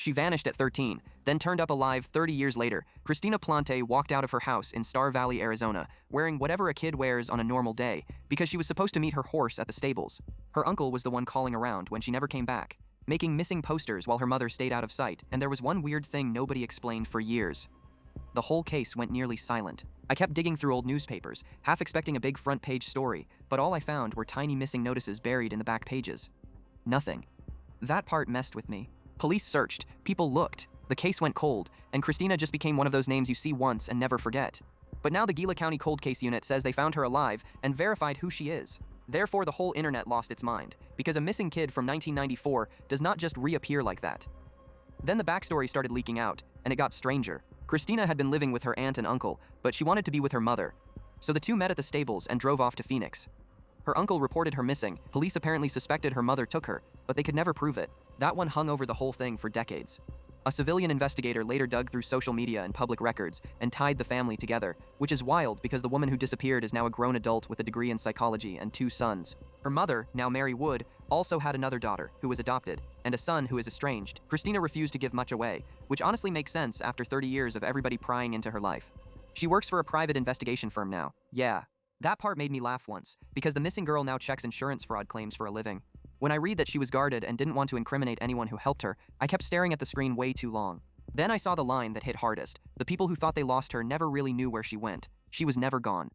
She vanished at 13, then turned up alive 30 years later. Christina Plante walked out of her house in Star Valley, Arizona, wearing whatever a kid wears on a normal day, because she was supposed to meet her horse at the stables. Her uncle was the one calling around when she never came back, making missing posters while her mother stayed out of sight, and there was one weird thing nobody explained for years. The whole case went nearly silent. I kept digging through old newspapers, half expecting a big front-page story, but all I found were tiny missing notices buried in the back pages. Nothing. That part messed with me. Police searched, people looked, the case went cold, and Christina just became one of those names you see once and never forget. But now the Gila County Cold Case Unit says they found her alive and verified who she is. Therefore, the whole internet lost its mind, because a missing kid from 1994 does not just reappear like that. Then the backstory started leaking out, and it got stranger. Christina had been living with her aunt and uncle, but she wanted to be with her mother. So the two met at the stables and drove off to Phoenix. Her uncle reported her missing. Police apparently suspected her mother took her, but they could never prove it. That one hung over the whole thing for decades. A civilian investigator later dug through social media and public records and tied the family together, which is wild because the woman who disappeared is now a grown adult with a degree in psychology and 2 sons. Her mother, now Mary Wood, also had another daughter who was adopted and a son who is estranged. Christina refused to give much away, which honestly makes sense after 30 years of everybody prying into her life. She works for a private investigation firm now. Yeah, that part made me laugh once, because the missing girl now checks insurance fraud claims for a living. When I read that she was guarded and didn't want to incriminate anyone who helped her, I kept staring at the screen way too long. Then I saw the line that hit hardest. The people who thought they lost her never really knew where she went. She was never gone.